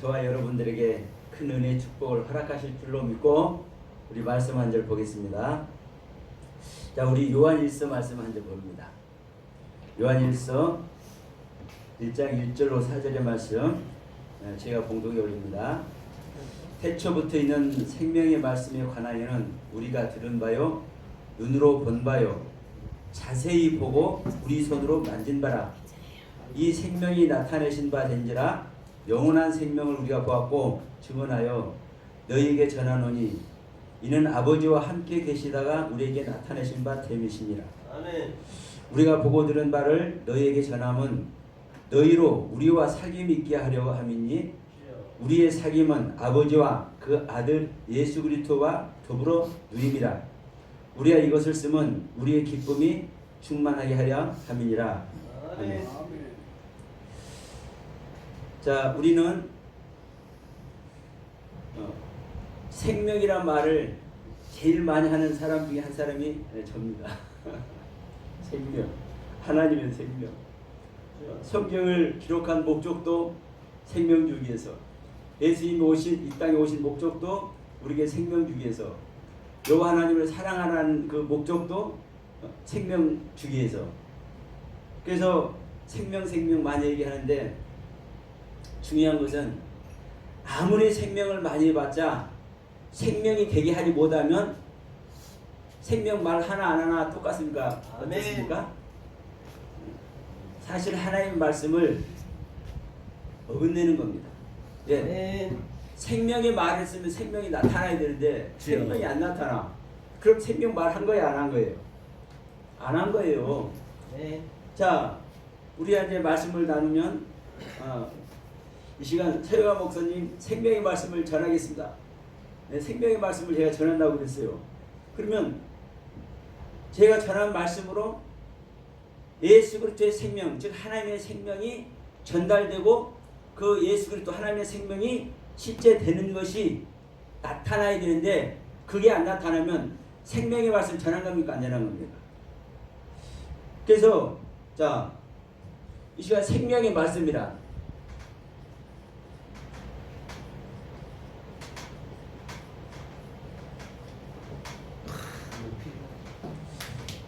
저와 여러분들에게 큰 은혜 축복을 허락하실 줄로 믿고 우리 말씀 한 절 보겠습니다. 자, 우리 요한일서 말씀 한 절 봅니다. 요한일서 1장 1절로 4절의 말씀 제가 봉독에 올립니다. 태초부터 있는 생명의 말씀에 관하여는 우리가 들은 바요 눈으로 본 바요 자세히 보고 우리 손으로 만진 바라. 이 생명이 나타내신 바 된지라. 영원한 생명을 우리가 보았고 증언하여 너희에게 전하노니 이는 아버지와 함께 계시다가 우리에게 나타내신 바 됨이시니라. 아멘. 우리가 보고 들은 바를 너희에게 전함은 너희로 우리와 사귐이 있게 하려고 함이니 우리의 사귐은 아버지와 그 아들 예수 그리스도와 더불어 누림이라. 우리가 이것을 쓰면 우리의 기쁨이 충만하게 하려 함이니라. 아멘. 자, 우리는 생명이란 말을 제일 많이 하는 사람 중에 한 사람이 접니다. 생명, 하나님의 생명. 성경을 기록한 목적도 생명 주기 위해서, 예수님이 이 땅에 오신 목적도 우리에게 생명 주기 위해서, 여호와 하나님을 사랑하라는 그 목적도 생명 주기 위해서. 그래서 생명 많이 얘기하는데 중요한 것은 아무리 생명을 많이 해봤자 생명이 되게 하지 못하면 생명 말 하나 안 하나 똑같습니까? 어떻습니까? 사실 하나님의 말씀을 어긋내는 겁니다. 예. 생명의 말을 했으면 생명이 나타나야 되는데 생명이 안 나타나. 그럼 생명 말 한 거예요, 안 한 거예요? 안 한 거예요. 자, 우리 이제 말씀을 나누면 이 시간 서영아 목사님 생명의 말씀을 전하겠습니다. 네, 생명의 말씀을 제가 전한다고 그랬어요. 그러면 제가 전한 말씀으로 예수 그리스도의 생명, 즉 하나님의 생명이 전달되고 그 예수 그리스도 하나님의 생명이 실제 되는 것이 나타나야 되는데 그게 안 나타나면 생명의 말씀 전한 겁니까? 안 전한 겁니까? 그래서 자, 이 시간 생명의 말씀이라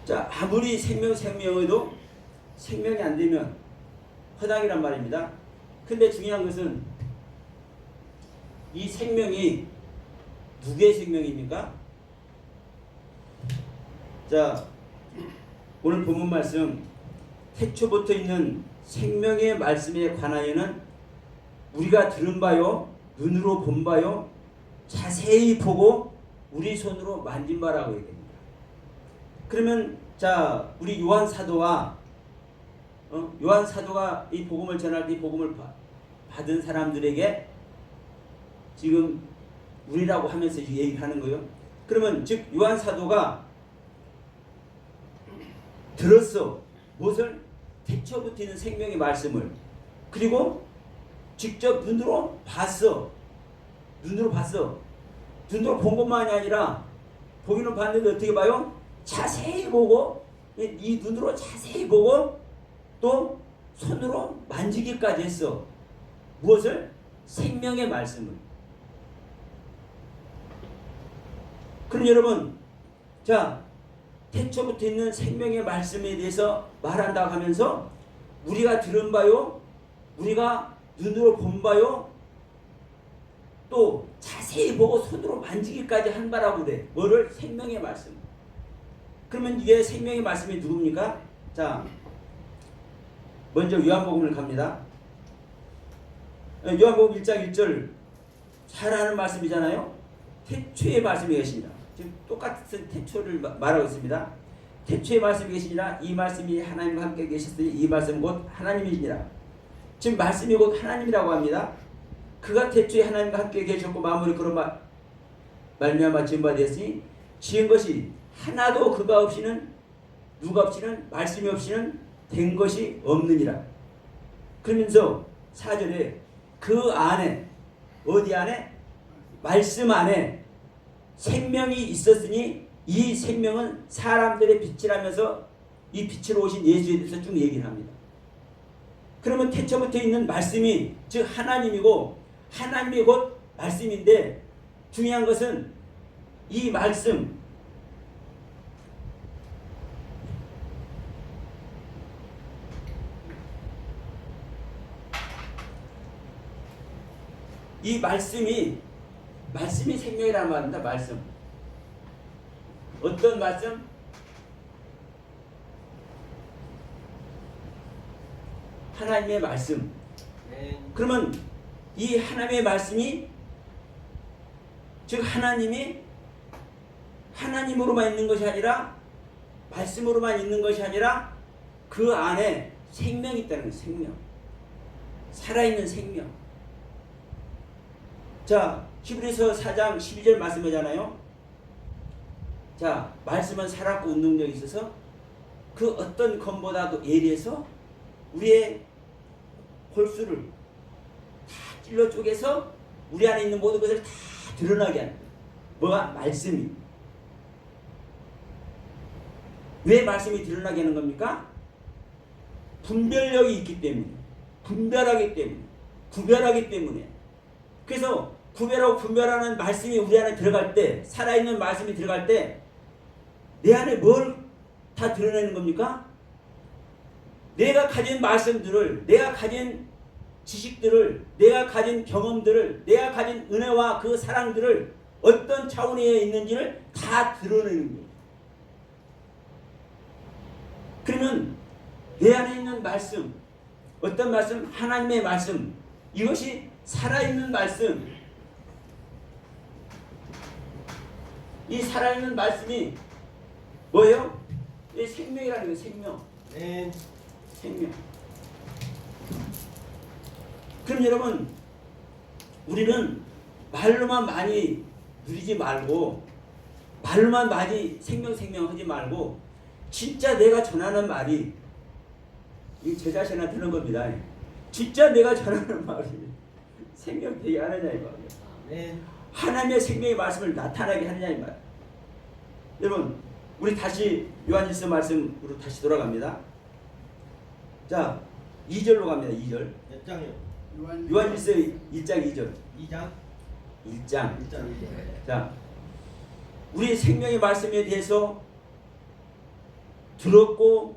자, 아무리 생명해도 생명이 안 되면 허당이란 말입니다. 근데 중요한 것은 이 생명이 누구의 생명입니까? 자, 오늘 본문 말씀 태초부터 있는 생명의 말씀에 관하여는 우리가 들은 바요 눈으로 본 바요 자세히 보고 우리 손으로 만진 바라고 얘기합니다. 그러면 자, 우리 요한 사도가 이 복음을 전할 때 이 복음을 받은 사람들에게 지금 우리라고 하면서 얘기하는 거예요. 그러면 즉 요한 사도가 들었어. 무엇을? 태초부터 있는 생명의 말씀을. 그리고 직접 눈으로 봤어. 눈으로 본 것만이 아니라 보기는 봤는데 어떻게 봐요? 자세히 보고, 이 눈으로 자세히 보고 또 손으로 만지기까지 했어. 무엇을? 생명의 말씀을. 그럼 여러분, 자, 태초부터 있는 생명의 말씀에 대해서 말한다고 하면서 우리가 들은 바요, 우리가 눈으로 본 바요, 또 자세히 보고 손으로 만지기까지 한 바라고 그래. 뭐를? 생명의 말씀. 그러면 이게 생명의 말씀이 누굽니까? 자, 먼저 요한복음을 갑니다. 요한복음 1장 1절 잘 아는 말씀이잖아요. 태초의 말씀이 계십니다. 지금 똑같은 태초를 말하고 있습니다. 태초의 말씀이 계시니라. 이 말씀이 하나님과 함께 계셨으니 이 말씀 곧 하나님이시니라. 지금 말씀이 곧 하나님이라고 합니다. 그가 태초에 하나님과 함께 계셨고 만물이 그런 말미암아 지은 바 되었으니 지은 것이 하나도 그가 없이는, 누가 없이는, 말씀이 없이는 된 것이 없느니라. 그러면서 4절에 그 안에, 어디 안에? 말씀 안에 생명이 있었으니 이 생명은 사람들의 빛이라면서 이 빛으로 오신 예수에 대해서 쭉 얘기를 합니다. 그러면 태초부터 있는 말씀이 즉 하나님이고 하나님이 곧 말씀인데 중요한 것은 이 말씀 이 말씀이 생명이라는 말입니다. 말씀. 어떤 말씀? 하나님의 말씀. 그러면 이 하나님의 말씀이 즉 하나님이 하나님으로만 있는 것이 아니라 말씀으로만 있는 것이 아니라 그 안에 생명이 있다는 거예요. 생명. 살아있는 생명. 자, 히브리서 4장 12절 말씀이잖아요. 자, 말씀은 살았고 운동력이 있어서 그 어떤 검보다도 예리해서 우리의 골수를 다 찔러 쪼개서 우리 안에 있는 모든 것을 다 드러나게 하는 거예요. 뭐가? 말씀이. 왜 말씀이 드러나게 하는 겁니까? 분별력이 있기 때문에, 분별하기 때문에, 구별하기 때문에. 그래서 구별하고 분별하는 말씀이 우리 안에 들어갈 때, 살아있는 말씀이 들어갈 때 내 안에 뭘 다 드러내는 겁니까? 내가 가진 말씀들을, 내가 가진 지식들을, 내가 가진 경험들을, 내가 가진 은혜와 그 사랑들을 어떤 차원에 있는지를 다 드러내는 거예요. 그러면 내 안에 있는 말씀, 어떤 말씀? 하나님의 말씀. 이것이 살아있는 말씀. 이 살아있는 말씀이 뭐예요? 이 생명이라는 거예요. 생명. 생명. 그럼 여러분, 우리는 말로만 많이 누리지 말고, 말로만 많이 생명 하지 말고, 진짜 내가 전하는 말이, 이 제 자신한테 하는 겁니다. 진짜 내가 전하는 말이 생명 되게 하느냐 이 말이에요. 하나님의 생명의 말씀을 나타나게 하느냐 이 말. 여러분, 우리 다시 요한일서 말씀으로 다시 돌아갑니다. 자, 2절로 갑니다. 2절. 몇 장이요? 요한일서 1장 2절. 2장? 1장. 1장 2절. 자, 우리 생명의 말씀에 대해서 들었고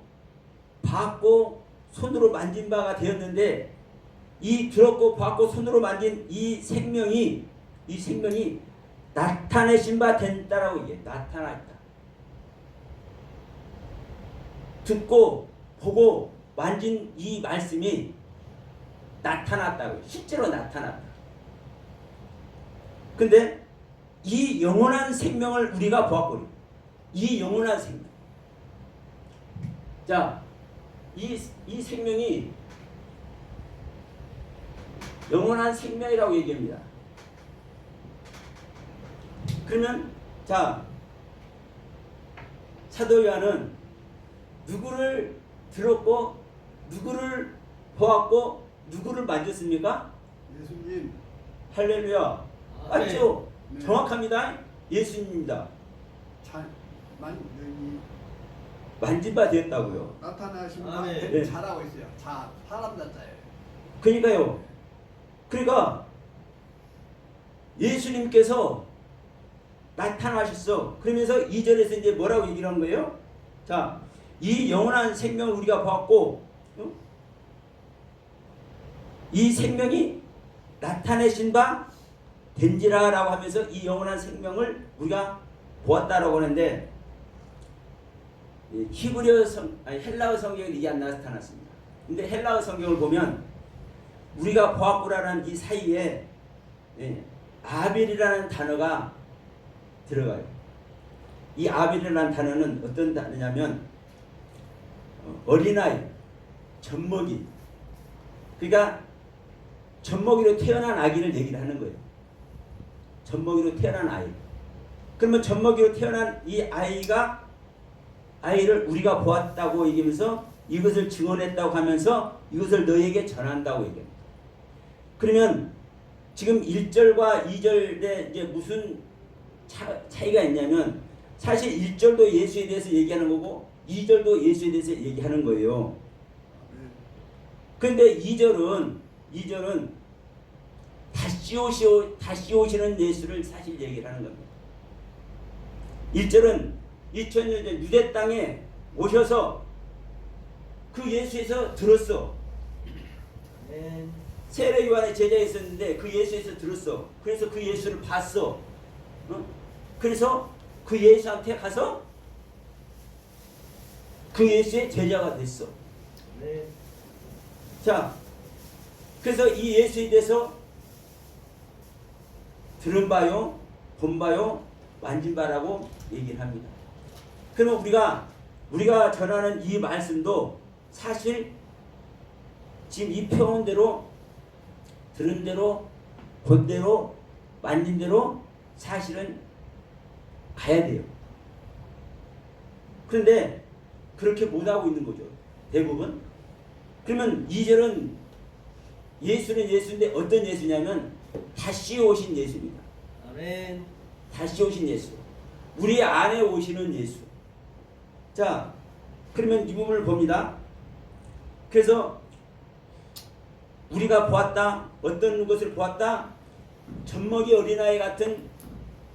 봤고 손으로 만진 바가 되었는데, 이 들었고 봤고 손으로 만진 이 생명이 나타내신 바 된다라고 얘기해. 나타났다. 듣고 보고 만진 이 말씀이 나타났다고. 실제로 나타났다. 근데 이 영원한 생명을 우리가 보았거든요. 이 영원한 생명. 자, 이 생명이 영원한 생명이라고 얘기합니다. 그러면 자, 사도 요한은 누구를 들었고 누구를 보았고 누구를 만졌습니까? 예수님. 할렐루야. 맞죠? 네. 정확합니다. 예수님입니다. 여기 만진 바 되었다고요. 나타나신 네. 분 잘하고 있어요. 사람 자자예요. 그러니까요. 그러니까 예수님께서 나타나셨어. 그러면서 2절에서 이제 뭐라고 얘기를 한 거예요? 자, 이 영원한 생명을 우리가 보았고, 이 생명이 나타내신 바 된지라라고 하면서 이 영원한 생명을 우리가 보았다라고 하는데, 헬라어 성경에 이게 안 나타났습니다. 근데 헬라어 성경을 보면 우리가 보았구라는 이 사이에 아벨이라는 단어가 들어가요. 이 아벨이라는 단어는 어떤 단어냐면 어린아이, 젖먹이. 그러니까 젖먹이로 태어난 아기를 얘기를 하는 거예요. 젖먹이로 태어난 아이. 그러면 젖먹이로 태어난 이 아이를 우리가 보았다고 얘기하면서 이것을 증언했다고 하면서 이것을 너에게 전한다고 얘기합니다. 그러면 지금 1절과 2절에 이제 무슨 차이가 있냐면, 사실 1절도 예수에 대해서 얘기하는 거고 2절도 예수에 대해서 얘기하는 거예요. 그런데 2절은 다시 오시는 예수를 사실 얘기를 하는 겁니다. 1절은 2000년 전 유대 땅에 오셔서 그 예수에서 들었어. 세례 요한의 제자에 있었는데 그 예수에서 들었어. 그래서 그 예수를 봤어. 그래서 그 예수한테 가서 그 예수의 제자가 됐어. 자, 그래서 이 예수에 대해서 들은 바요, 본 바요, 만진 바라고 얘기를 합니다. 그러면 우리가 전하는 이 말씀도 사실 지금 이 표현대로 들은 대로 본 대로 만진 대로 사실은 가야 돼요. 그런데 그렇게 못하고 있는 거죠. 대부분. 그러면 2절은 예수는 예수인데 어떤 예수냐면 다시 오신 예수입니다. 아멘. 다시 오신 예수. 우리 안에 오시는 예수. 자, 그러면 이 부분을 봅니다. 그래서 우리가 보았다. 어떤 것을 보았다. 젖먹이 어린아이 같은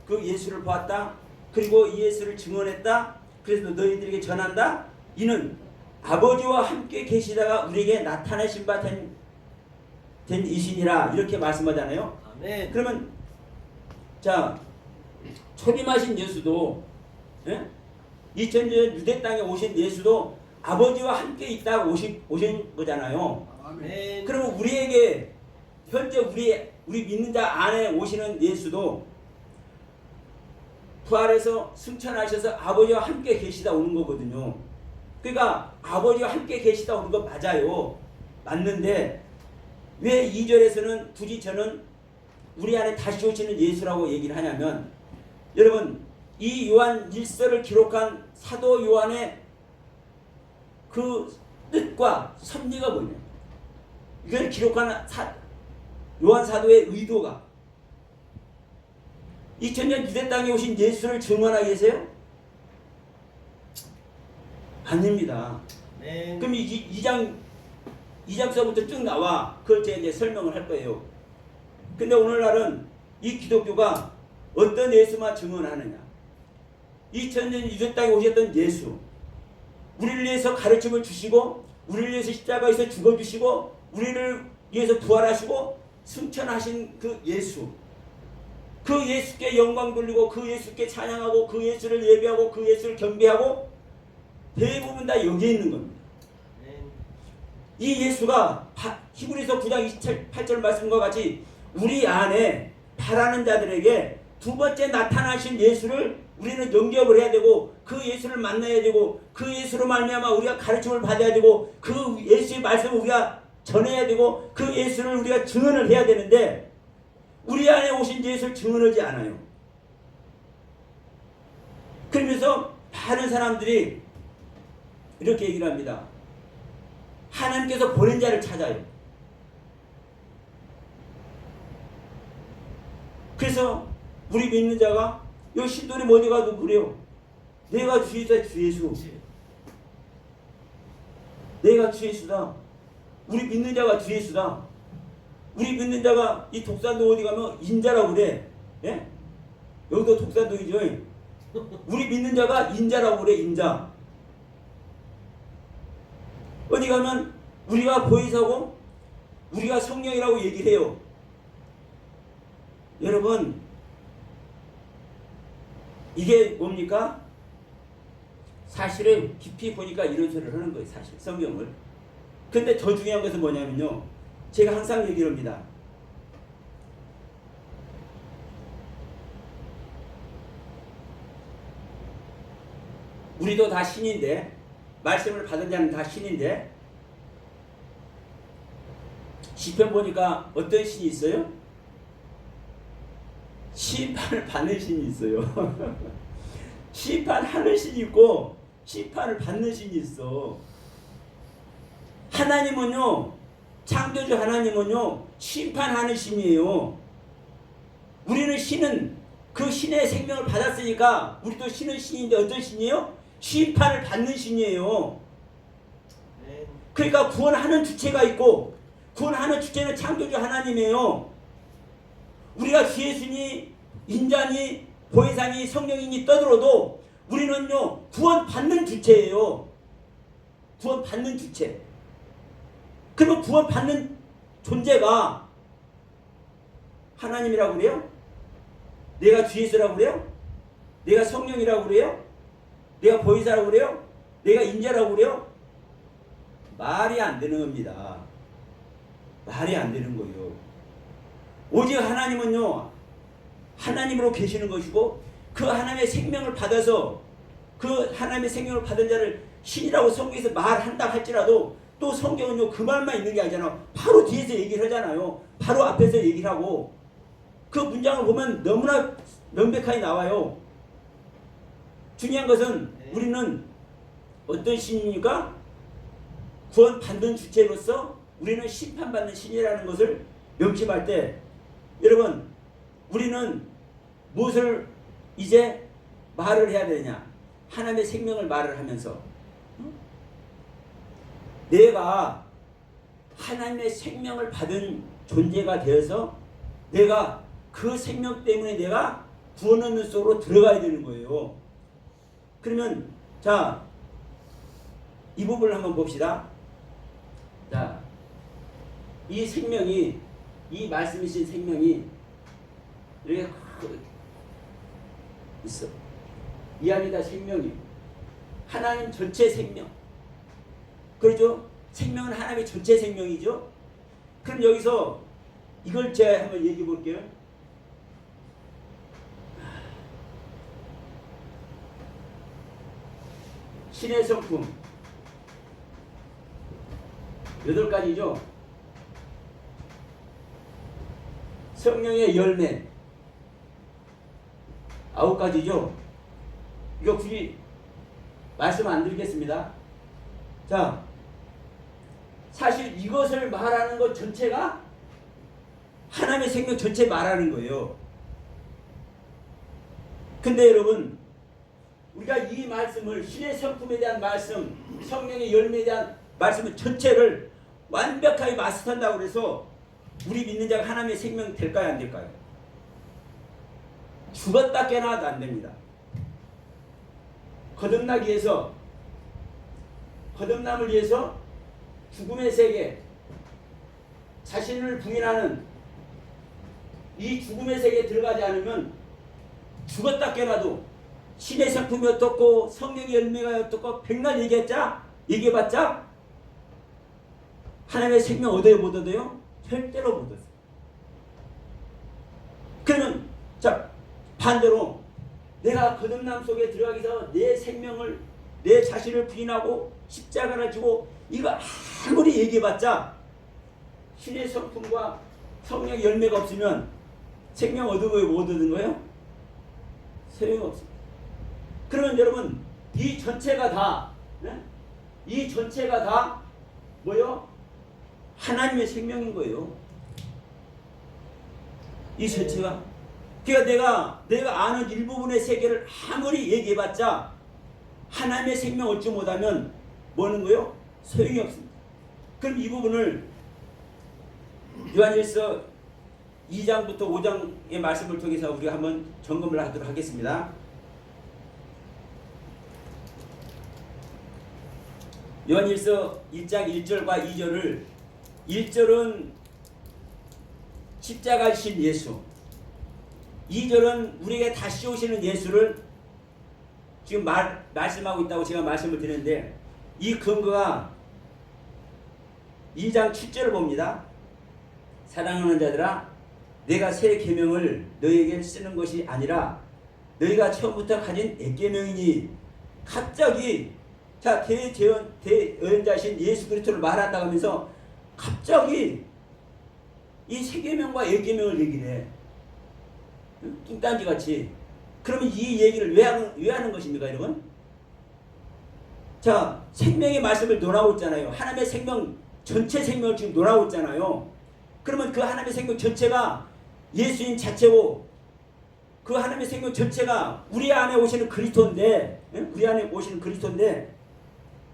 그 예수를 보았다. 그리고 이 예수를 증언했다. 그래서 너희들에게 전한다. 이는 아버지와 함께 계시다가 우리에게 나타나신 바 된 이신이라 이렇게 말씀하잖아요. 아멘. 그러면 자, 초림하신 예수도 2000년 유대 땅에 오신 예수도 아버지와 함께 있다가 오신 거잖아요. 아멘. 그러면 우리에게 현재 우리 믿는 자 안에 오시는 예수도 부활해서 승천하셔서 아버지와 함께 계시다 오는 거거든요. 그러니까 아버지와 함께 계시다 오는 거 맞아요. 맞는데 왜 2절에서는 굳이 저는 우리 안에 다시 오시는 예수라고 얘기를 하냐면, 여러분 이 요한 1서를 기록한 사도 요한의 그 뜻과 섭리가 뭐냐, 이걸 기록한 요한 사도의 의도가 2000년 유대 땅에 오신 예수를 증언하기 위해서요? 아닙니다. 네. 그럼 2장서부터 쭉 나와. 그걸 제가 이제 설명을 할 거예요. 근데 오늘날은 이 기독교가 어떤 예수만 증언하느냐, 2000년 유대 땅에 오셨던 예수, 우리를 위해서 가르침을 주시고 우리를 위해서 십자가에서 죽어주시고 우리를 위해서 부활하시고 승천하신 그 예수, 그 예수께 영광 돌리고 그 예수께 찬양하고 그 예수를 예배하고 그 예수를 경배하고 대부분 다 여기에 있는 겁니다. 이 예수가 히브리서 9장 28절 말씀과 같이 우리 안에 바라는 자들에게 두 번째 나타나신 예수를 우리는 영접을 해야 되고 그 예수를 만나야 되고 그 예수로 말미암아 우리가 가르침을 받아야 되고 그 예수의 말씀을 우리가 전해야 되고 그 예수를 우리가 증언을 해야 되는데 우리 안에 오신 예수를 증언하지 않아요. 그러면서 많은 사람들이 이렇게 얘기를 합니다. 하나님께서 보낸 자를 찾아요. 그래서 우리 믿는 자가 요 신도림 어디 가도 그래요. 내가 주 예수다. 주 예수. 내가 주 예수다. 우리 믿는 자가 주 예수다. 우리 믿는 자가 이 독산동 어디 가면 인자라고 그래. 예? 여기도 독산동이죠. 우리 믿는 자가 인자라고 그래. 인자. 어디 가면 우리가 보혜사고 우리가 성령이라고 얘기를 해요. 여러분 이게 뭡니까? 사실은 깊이 보니까 이런 소리를 하는 거예요. 사실 성경을. 근데 더 중요한 것은 뭐냐면요, 제가 항상 얘기를 합니다. 우리도 다 신인데, 말씀을 받은 자는 다 신인데, 시편 보니까 어떤 신이 있어요? 심판을 받는 신이 있어요. 심판하는 신이 있고 심판을 받는 신이 있어. 하나님은요, 창조주 하나님은요 심판하는 신이에요. 우리는 신은 그 신의 생명을 받았으니까 우리도 신은 신인데 어떤 신이에요? 심판을 받는 신이에요. 그러니까 구원하는 주체가 있고 구원하는 주체는 창조주 하나님이에요. 우리가 주 예수니 인자니 보혜사니 성령이니 떠들어도 우리는요 구원받는 주체예요. 구원받는 주체. 그러면 구원받는 존재가 하나님이라고 그래요? 내가 주 예수라고 그래요? 내가 성령이라고 그래요? 내가 보혜사라고 그래요? 내가 인자라고 그래요? 말이 안 되는 겁니다. 말이 안 되는 거예요. 오직 하나님은요 하나님으로 계시는 것이고 그 하나님의 생명을 받아서 그 하나님의 생명을 받은 자를 신이라고 성경에서 말한다 할지라도 또 성경은요 그 말만 있는 게 아니잖아요. 바로 뒤에서 얘기를 하잖아요. 바로 앞에서 얘기를 하고 그 문장을 보면 너무나 명백하게 나와요. 중요한 것은 우리는 어떤 신입니까? 구원받는 주체로서 우리는 심판받는 신이라는 것을 명심할 때 여러분 우리는 무엇을 이제 말을 해야 되냐? 하나님의 생명을 말을 하면서 내가 하나님의 생명을 받은 존재가 되어서 내가 그 생명 때문에 내가 구원 얻는 속으로 들어가야 되는 거예요. 그러면 자, 이 부분을 한번 봅시다. 자, 이 생명이 이 말씀이신 생명이 이렇게 있어. 이 안이 다 생명이 하나님 전체 생명. 그렇죠? 생명은 하나님의 전체 생명이죠. 그럼 여기서 이걸 제가 한번 얘기해 볼게요. 신의 성품 8가지죠. 성령의 열매 9가지죠. 이거 굳이 말씀 안 드리겠습니다. 자, 사실 이것을 말하는 것 전체가 하나님의 생명 전체 말하는 거예요. 근데 여러분 우리가 이 말씀을 신의 성품에 대한 말씀, 성령의 열매에 대한 말씀을 전체를 완벽하게 마스터한다고 해서 우리 믿는 자가 하나님의 생명 될까요? 안 될까요? 죽었다 깨어나도 안 됩니다. 거듭나기 위해서 거듭남을 위해서 죽음의 세계 자신을 부인하는 이 죽음의 세계에 들어가지 않으면 죽었다 깨어나도 신의 성품이 어떻고 성령의 열매가 어떻고 백날 얘기해봤자 하나님의 생명 얻어요 못 얻어요? 절대로 못 얻어요. 그러면 자 반대로 내가 거듭남 속에 들어가기 위해서 내 생명을 내 자신을 부인하고 십자가를 지고 이거 아무리 얘기해봤자 신의 성품과 성령의 열매가 없으면 생명 얻은 거예요 못 얻은 거예요? 소용없습니다. 그러면 여러분 이 전체가 다 네? 이 전체가 다 뭐요? 하나님의 생명인 거예요. 이 전체가 그러니까 내가 아는 일부분의 세계를 아무리 얘기해봤자 하나님의 생명 얻지 못하면 뭐는 거예요? 소용이 없습니다. 그럼 이 부분을 요한일서 2장부터 5장의 말씀을 통해서 우리가 한번 점검을 하도록 하겠습니다. 요한일서 1장 1절과 2절을 1절은 십자가이신 예수 2절은 우리에게 다시 오시는 예수를 지금 말씀하고 있다고 제가 말씀을 드렸는데 이 근거가 2장 7절을 봅니다. 사랑하는 자들아 내가 새 계명을 너희에게 쓰는 것이 아니라 너희가 처음부터 가진 옛계명이니 갑자기 자 대여행자신 예수 그리스도를 말한다고 하면서 갑자기 이 새 계명과 옛계명을 얘기를 해. 뚱딴지같이. 그러면 이 얘기를 왜 하는 것입니까 여러분? 자 생명의 말씀을 논하고 있잖아요. 하나님의 생명 전체 생명을 지금 논하고 있잖아요. 그러면 그 하나님의 생명 전체가 예수인 자체고 그 하나님의 생명 전체가 우리 안에 오시는 그리스도인데 우리 안에 오시는 그리스도인데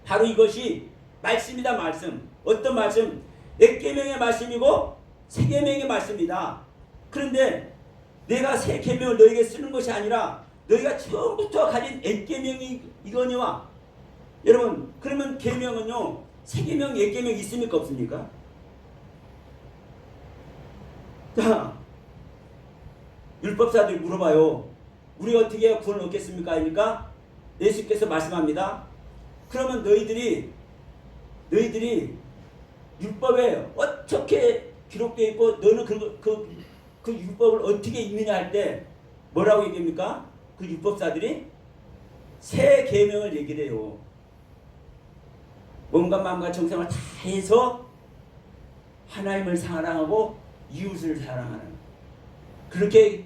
바로 이것이 말씀이다. 말씀. 어떤 말씀? 옛계명의 말씀이고 새 계명의 말씀이다. 그런데 내가 새 계명을 너에게 쓰는 것이 아니라 너희가 처음부터 가진 옛 계명이 이거니와 여러분 그러면 계명은요 새 계명 옛 계명 있습니까 없습니까? 자 율법사들이 물어봐요. 우리가 어떻게 해야 구원을 얻겠습니까? 아닙니까? 예수께서 말씀합니다. 그러면 너희들이 율법에 어떻게 기록되어 있고 너는 그 율법을 어떻게 읽느냐 할 때 뭐라고 얘기합니까? 그 율법사들이 새 계명을 얘기를 해요. 몸과 마음과 정성을 다해서 하나님을 사랑하고 이웃을 사랑하는 그렇게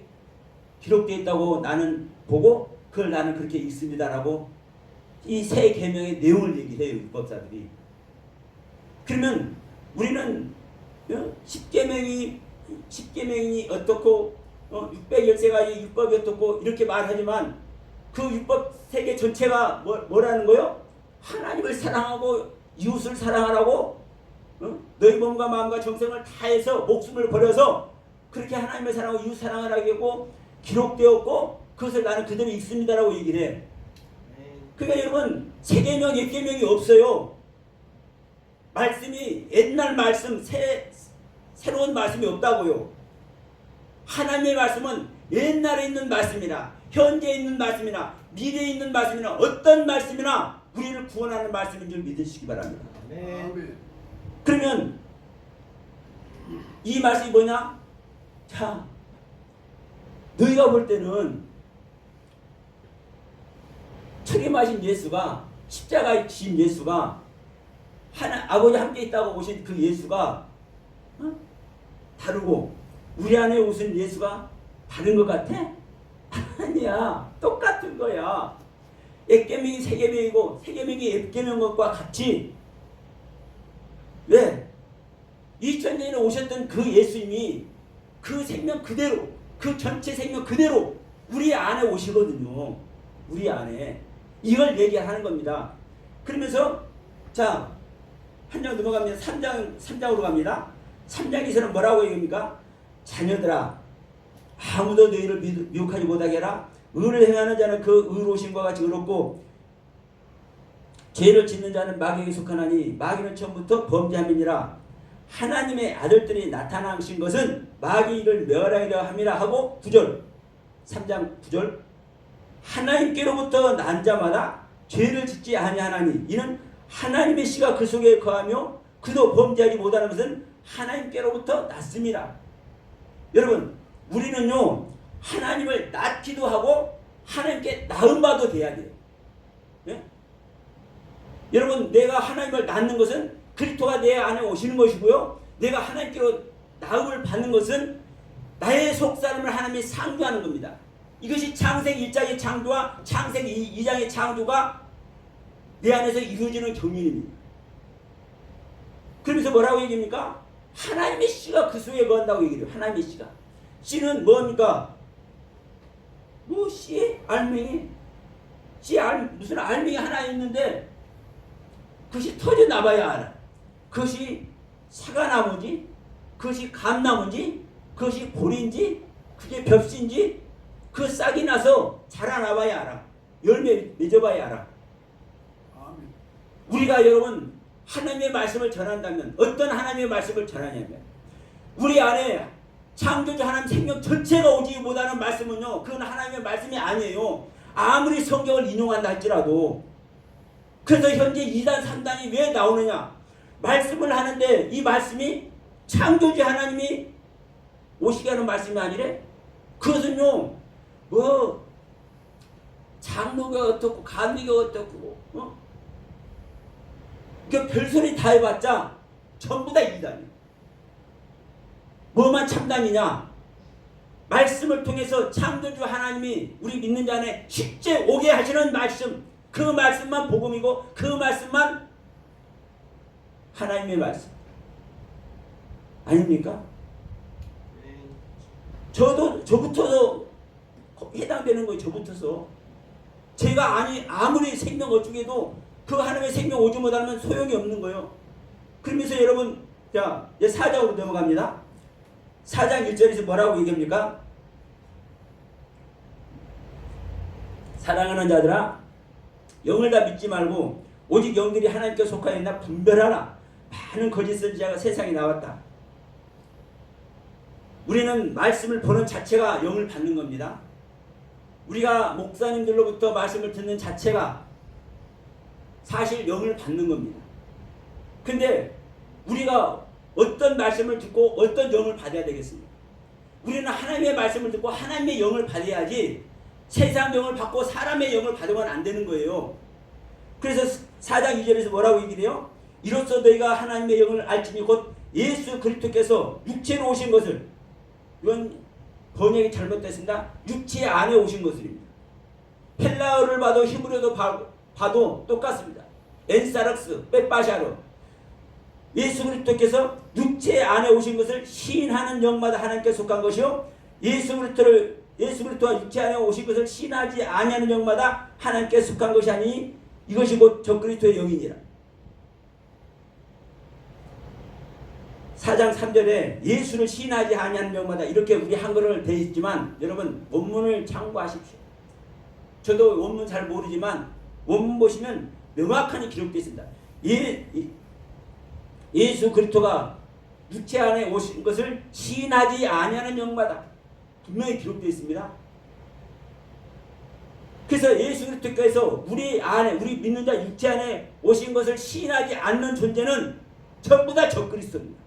기록되어 있다고 나는 보고 그걸 나는 그렇게 읽습니다라고 이 새 계명의 내용을 얘기해요. 율법사들이. 그러면 우리는 10계명이 어떻고 613가지 율법이 어떻고 이렇게 말하지만 그 율법 세계 전체가 뭐라는 거요? 하나님을 사랑하고 이웃을 사랑하라고 너희 몸과 마음과 정성을 다해서 목숨을 버려서 그렇게 하나님을 사랑하고 이웃 사랑하라고 하고 기록되었고 그것을 나는 그대로 읽습니다라고 얘기를 해. 그러니까 여러분 새계명 옛계명이 없어요. 말씀이 옛날 말씀 새로운 말씀이 없다고요. 하나님의 말씀은 옛날에 있는 말씀이나 현재에 있는 말씀이나 미래에 있는 말씀이나 어떤 말씀이나 우리를 구원하는 말씀인 줄 믿으시기 바랍니다. 아멘. 그러면 이 말씀이 뭐냐? 자, 너희가 볼 때는 책임하신 예수가 십자가에 지신 예수가 아버지 함께 있다고 오신 그 예수가 다르고 우리 안에 오신 예수가 다른 것 같아? 아니야. 똑같은 거야. 옛계명이 새계명이고 새계명이 옛계명 것과 같이 왜? 2000년에 오셨던 그 예수님이 그 생명 그대로 그 전체 생명 그대로 우리 안에 오시거든요. 우리 안에 이걸 얘기하는 겁니다. 그러면서 자 한 장 넘어갑니다. 3장으로 갑니다. 3장에서는 뭐라고 얘기합니까? 자녀들아 아무도 너희를 미혹하지 못하게 하라. 의를 행하는 자는 그 의로우심과 같이 의롭고 죄를 짓는 자는 마귀에게 속하나니 마귀는 처음부터 범죄함이니라. 하나님의 아들들이 나타나신 것은 마귀를 멸하리라 함이라 하고 9절 3장 9절 하나님께로부터 난 자마다 죄를 짓지 아니하나니 이는 하나님의 씨가 그 속에 거하며 그도 범죄하지 못하는 것은 하나님께로부터 났습니다. 여러분 우리는요 하나님을 낳기도 하고 하나님께 낳은 바도 돼야 돼요. 네? 여러분 내가 하나님을 낳는 것은 그리스도가 내 안에 오시는 것이고요. 내가 하나님께로 낳음을 받는 것은 나의 속사람을 하나님이 창조하는 겁니다. 이것이 창세기 1장의 창조와 창세기 2장의 창조가 내 안에서 이루어지는 경륜입니다. 그러면서 뭐라고 얘기합니까? 하나님의 씨가 그 속에 거한다고 얘기해요. 하나님의 씨가. 씨는 뭡니까? 뭐 씨? 알맹이? 무슨 알맹이 하나 있는데 그것이 터져나봐야 알아. 그것이 사과나무인지 그것이 감나무인지 그것이 보리인지 그게 벽신지 그 싹이 나서 자라나봐야 알아. 열매 맺어봐야 알아. 아멘. 우리가 여러분 하나님의 말씀을 전한다면 어떤 하나님의 말씀을 전하냐면 우리 안에 창조주 하나님 생명 전체가 오지 못하는 말씀은요 그건 하나님의 말씀이 아니에요. 아무리 성경을 인용한다 할지라도. 그래서 현재 2단 3단이 왜 나오느냐 말씀을 하는데 이 말씀이 창조주 하나님이 오시게 하는 말씀이 아니래. 그것은요 뭐 장로가 어떻고 감리가 어떻고 그 별소리 다 해봤자 전부 다 이단이에요. 뭐만 참담이냐? 말씀을 통해서 창조주 하나님이 우리 믿는 자 안에 실제 오게 하시는 말씀, 그 말씀만 복음이고 그 말씀만 하나님의 말씀 아닙니까? 저부터도 해당되는 거예요. 저부터서 제가 아무리 생명 어쩌게도 그 하나님의 생명 오지 못하면 소용이 없는 거예요. 그러면서 여러분 자 이제 4장으로 넘어갑니다. 4장 1절에서 뭐라고 얘기합니까? 사랑하는 자들아 영을 다 믿지 말고 오직 영들이 하나님께 속하여 있나 분별하라. 많은 거짓 선지자가 세상에 나왔다. 우리는 말씀을 보는 자체가 영을 받는 겁니다. 우리가 목사님들로부터 말씀을 듣는 자체가 사실 영을 받는 겁니다. 근데 우리가 어떤 말씀을 듣고 어떤 영을 받아야 되겠습니까? 우리는 하나님의 말씀을 듣고 하나님의 영을 받아야지 세상 영을 받고 사람의 영을 받으면 안 되는 거예요. 그래서 4장 2절에서 뭐라고 얘기해요? 이로써 너희가 하나님의 영을 알지니 곧 예수 그리스도께서 육체로 오신 것을, 이건 번역이 잘못됐습니다. 육체 안에 오신 것입니다. 헬라어를 봐도 히브리어도 봐도 똑같습니다. 엔사럭스, 빼빠샤르. 예수 그리스도께서 육체 안에 오신 것을 시인하는 영마다 하나님께 속한 것이요 예수 그리스도가 육체 안에 오신 것을 시인하지 아니하는 영마다 하나님께 속한 것이 아니니 이것이 곧 적그리스도의 영이니라. 4장 3절에 예수를 시인하지 아니하는 영마다 이렇게 우리 한글을 되어 있지만 여러분 원문을 참고하십시오. 저도 원문 잘 모르지만 원문 보시면 명확하게 기록되어 있습니다. 예수 그리스도가 육체 안에 오신 것을 시인하지 아니하는 영마다 분명히 기록되어 있습니다. 그래서 예수 그리스도께서 우리 안에, 우리 믿는 자 육체 안에 오신 것을 시인하지 않는 존재는 전부 다 적그리스도입니다.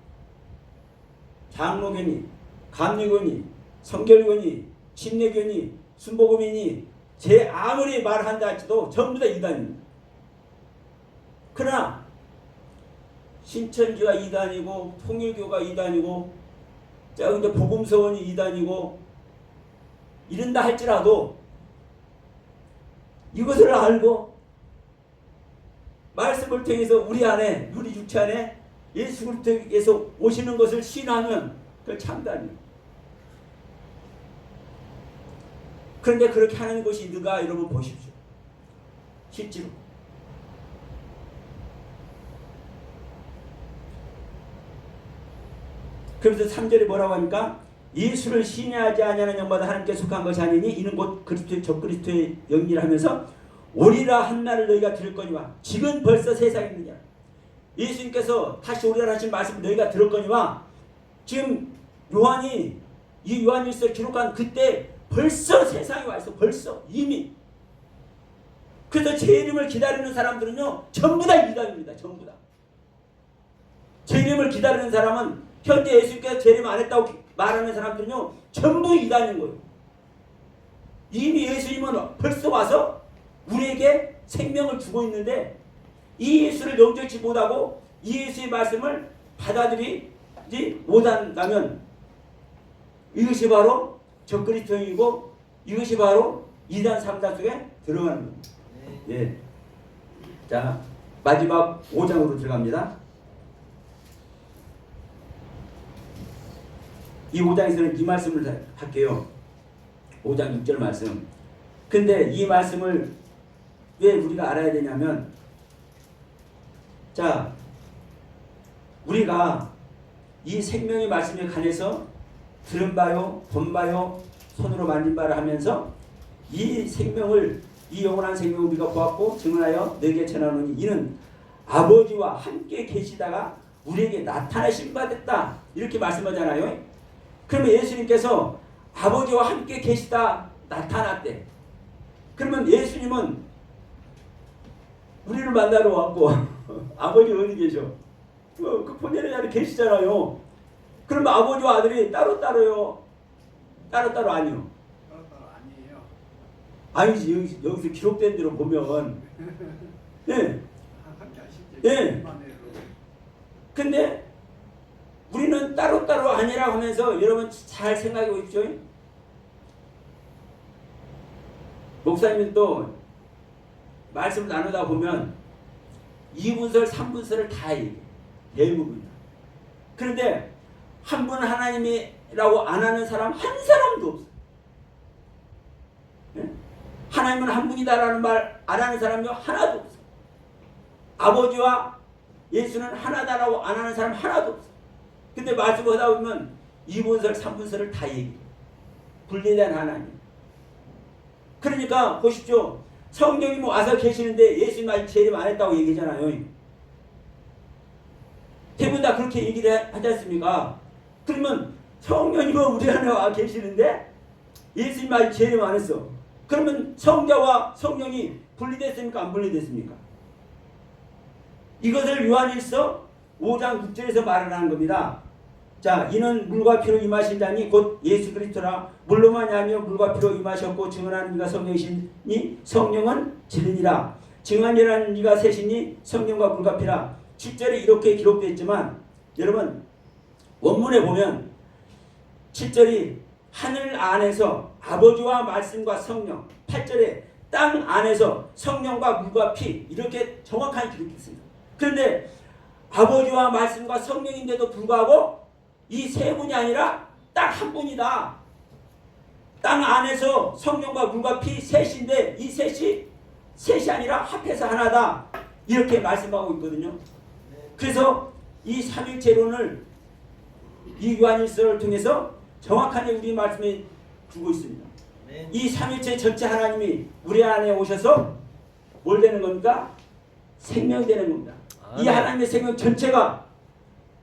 장로교니, 감리교니, 성결교니, 침례교니, 순복음이니 제 아무리 말한다 할지도 전부 다 이단입니다. 그러나 신천지가 이단이고 통일교가 이단이고 이제 복음서원이 이단이고 이런다 할지라도 이것을 알고 말씀을 통해서 우리 안에, 우리 육체 안에 예수 그리스도께서 오시는 것을 신하면 그건 참단이에요. 그런데 그렇게 하는 것이 있는가 여러분 보십시오. 실제로 그래서 3절에 뭐라고 하니까 예수를 신뢰하지 아니하는 영마다 하나님께 속한 것이 아니니 이는 곧 그리스도의 적그리스도의 영이라 하면서 오리라 한 날을 너희가 들을 거니와 지금 벌써 세상에 있느냐. 예수님께서 다시 오리라 하신 말씀을 너희가 들을 거니와 지금 요한이 이 요한일서를 기록한 그때 벌써 세상에 와 있어. 벌써 이미. 그래서 재림을 기다리는 사람들은요 전부 다 이단입니다. 전부 다. 재림을 기다리는 사람은 현재 예수님께서 재림 안 했다고 말하는 사람들은요 전부 이단인 거예요. 이미 예수님은 벌써 와서 우리에게 생명을 주고 있는데 이 예수를 영접치 못하고 이 예수의 말씀을 받아들이지 못한다면 이것이 바로 적그리스도이고 이것이 바로 이단 3단 속에 들어가는 겁니다. 예. 자, 마지막 5장으로 들어갑니다. 이 5장에서는 이 말씀을 할게요. 5장 6절 말씀. 근데 이 말씀을 왜 우리가 알아야 되냐면, 자, 우리가 이 생명의 말씀에 관해서 들은 바요, 본 바요, 손으로 만진 바를 하면서 이 생명을, 이 영원한 생명을 우리가 보았고 증언하여 너에게 전하노니 이는 아버지와 함께 계시다가 우리에게 나타나신 바 됐다. 이렇게 말씀하잖아요. 그러면 예수님께서 아버지와 함께 계시다 나타났대. 그러면 예수님은 우리를 만나러 왔고 아버지 어디 계셔? 그 본연의 자리에 계시잖아요. 그러면 아버지와 아들이 따로따로요? 따로따로 아니요? 따로따로 아니에요. 아니지. 여기서 기록된 대로 보면 네. 함께 하시죠. 예. 근데 우리는 따로따로 아니라고 하면서 여러분 잘 생각해 보십시오. 목사님도 말씀 나누다 보면 2분설, 3분설을 다 얘기해. 대부분. 그런데 한 분 하나님이라고 안 하는 사람 한 사람도 없어. 네? 하나님은 한 분이다라는 말 안 하는 사람이 하나도 없어. 아버지와 예수는 하나다라고 안 하는 사람 하나도 없어. 근데 말씀을 하다 보면 2분설, 3분설을 다 얘기해요. 분리된 하나님. 그러니까 보십시오. 성령이 와서 계시는데 예수님 아직 재림 안 했다고 얘기잖아요. 대부분 다 그렇게 얘기를 하지 않습니까? 그러면 성령이 우리 안에 와 계시는데 예수님 아직 재림 안 했어. 그러면 성자와 성령이 분리됐습니까? 안 분리됐습니까? 이것을 요한일서 5장 6절에서 말을 하는 겁니다. 자, 이는 물과 피로 임하신 자니 곧 예수 그리스도라. 물로만 하며 물과 피로 임하셨고 증언하는 이가 성령이시니 성령은 진리니라. 증언이라는 이가 셋이니 성령과 물과 피라. 7절에 이렇게 기록되어 있지만 여러분 원문에 보면 7절이 하늘 안에서 아버지와 말씀과 성령, 8절에 땅 안에서 성령과 물과 피, 이렇게 정확하게 기록했습니다. 그런데 아버지와 말씀과 성령인데도 불구하고 이 세 분이 아니라 딱 한 분이다. 땅 안에서 성령과 물과 피 셋인데 이 셋이 아니라 합해서 하나다. 이렇게 말씀하고 있거든요. 그래서 이 삼일체론을 이 요한일서를 통해서 정확하게 우리 말씀에 주고 있습니다. 이 삼일체 전체 하나님이 우리 안에 오셔서 뭘 되는 겁니까? 생명되는 겁니다. 이 하나님의 생명 전체가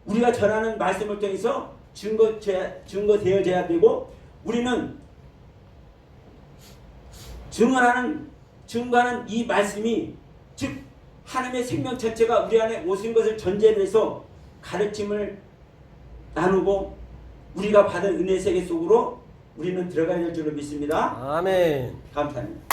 우리가 전하는 말씀을 통해서 증거되어져야 되고 우리는 증거하는 이 말씀이 즉 하나님의 생명 전체가 우리 안에 오신 것을 전제로 해서 가르침을 나누고 우리가 받은 은혜 세계 속으로 우리는 들어가야 될 줄로 믿습니다. 아멘. 감사합니다.